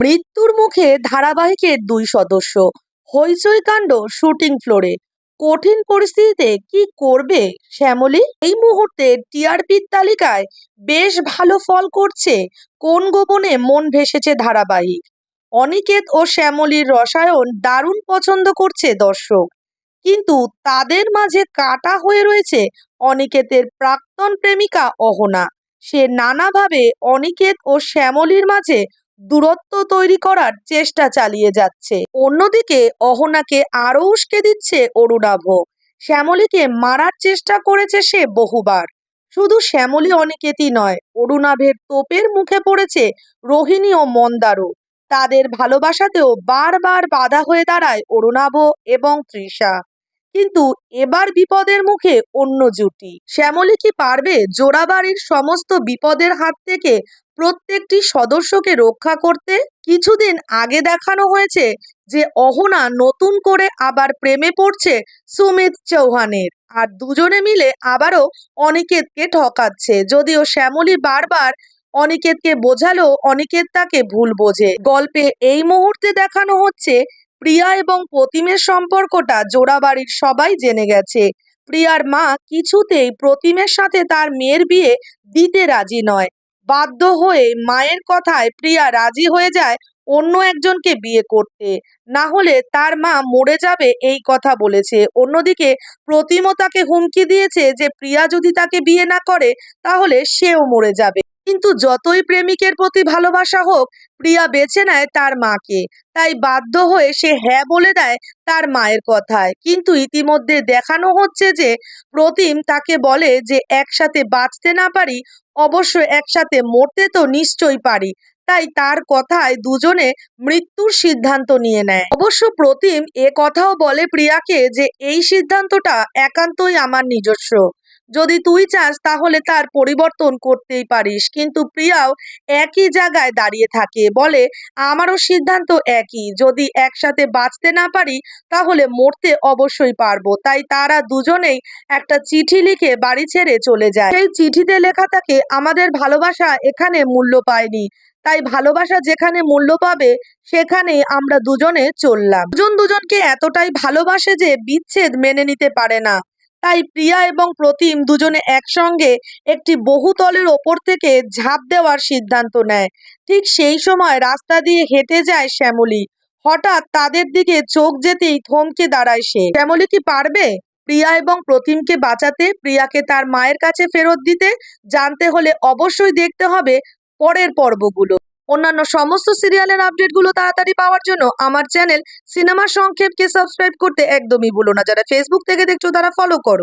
মৃত্যুর মুখে ধারাবাহিকের দুই সদস্য, হইচই কাণ্ড শুটিং ফ্লোরে। কঠিন পরিস্থিতিতে কি করবে শ্যামলী? এই মুহূর্তে টিআরপির তালিকায় বেশ ভালো ফল করছে কোন গোপনে মন ভেসেছে ধারাবাহিক। অনিকেত ও শ্যামলীর রসায়ন দারুণ পছন্দ করছে দর্শক, কিন্তু তাদের মাঝে কাটা হয়ে রয়েছে অনিকেতের প্রাক্তন প্রেমিকা অহনা। সে নানাভাবে অনিকেত ও শ্যামলীর মাঝে দূরত্ব তৈরি করার চেষ্টা চালিয়ে যাচ্ছে। অন্যদিকে অহনাকে আরো উস্কে দিচ্ছে অরুণাভ। শ্যামলীকে মারার চেষ্টা করেছে সে বহুবার। শুধু শ্যামলী অনিকেতই নয়, অরুণাভের তোপের মুখে পড়েছে রোহিণী ও মন্দারও। তাদের ভালোবাসাতেও বারবার বাধা হয়ে দাঁড়ায় অরুণাভ এবং তৃষা। কিন্তু এবার বিপদের মুখে অন্য জুটি। শ্যামলী কি পারবে জোড়াবাড়ির সমস্ত বিপদের হাত থেকে প্রত্যেকটি সদস্যকে রক্ষা করতে? কিছুদিন আগে দেখানো হয়েছে যে অহনা নতুন করে আবার প্রেমে পড়ছে সুমিত চৌহানের, আর দুজনে মিলে আবারও অনিকেতকে ঠকাচ্ছে। যদিও শ্যামলী বারবার অনিকেতকে বোঝালো, অনিকেত তাকে ভুল বোঝে। গল্পে এই মুহূর্তে দেখানো হচ্ছে প্রিয়া এবং প্রতিমের সম্পর্কটা জোড়াবাড়ির সবাই জেনে গেছে। প্রিয়ার মা কিছুতেই প্রতিমের সাথে তার মেয়ের বিয়ে দিতে রাজি নয়। বাধ্য হয়ে মায়ের কথায় প্রিয়া রাজি হয়ে যায় অন্য একজনকে বিয়ে করতে, না হলে তার মা মরে যাবে এই কথা বলেছে। অন্যদিকে প্রতিমও তাকে হুমকি দিয়েছে যে প্রিয়া যদি তাকে বিয়ে না করে তাহলে সেও মরে যাবে। কিন্তু যতই প্রেমিকের প্রতি ভালোবাসা হোক, প্রিয়া বেছে নেয় তার মাকে। তাই বাধ্য হয়ে সে হ্যাঁ বলে দেয় তার মায়ের কথায়। কিন্তু ইতিমধ্যে দেখানো হচ্ছে যে প্রতিম তাকে বলে যে একসাথে বাঁচতে না পারি, অবশ্য একসাথে মরতে তো নিশ্চয়ই পারি। তাই তার কথায় দুজনে মৃত্যুর সিদ্ধান্ত নিয়ে নেয়। অবশ্য প্রতিম এ কথাও বলে প্রিয়াকে যে এই সিদ্ধান্তটা একান্তই আমার নিজস্ব, যদি তুই চাস তাহলে তার পরিবর্তন করতেই পারিস। কিন্তু প্রিয়াও একই জায়গায় দাঁড়িয়ে থাকে, বলে আমারও সিদ্ধান্ত একই, যদি একসাথে বাঁচতে না পারি তাহলে মরতে অবশ্যই পারবো। তাই তারা দুজনেই একটা চিঠি লিখে বাড়ি ছেড়ে চলে যায়। সেই চিঠিতে লেখা থাকে, আমাদের ভালোবাসা এখানে মূল্য পায়নি, তাই ভালোবাসা যেখানে মূল্য পাবে সেখানেই আমরা দুজনে চললাম। দুজন দুজনকে এতটাই ভালোবাসে যে বিচ্ছেদ মেনে নিতে পারে না। তাই প্রিয়া এবং প্রতিম দুজনে একসঙ্গে একটি বহুতলের ওপর থেকে ঝাঁপ দেওয়ার সিদ্ধান্ত নেয়। ঠিক সেই সময় রাস্তা দিয়ে হেঁটে যায় শ্যামলী। হঠাৎ তাদের দিকে চোখ যেতেই থমকে দাঁড়ায় সে। শ্যামলী কি পারবে প্রিয়া এবং প্রতিমকে বাঁচাতে, প্রিয়াকে তার মায়ের কাছে ফেরত দিতে? জানতে হলে অবশ্যই দেখতে হবে পরের পর্বগুলো। অন্যান্য সমস্ত সিরিয়ালের আপডেটগুলো তাড়াতাড়ি পাওয়ার জন্য আমার চ্যানেল সিনেমা সংক্ষেপকে সাবস্ক্রাইব করতে একদমই ভুলো না। যারা ফেসবুক থেকে দেখছো তারা ফলো করো।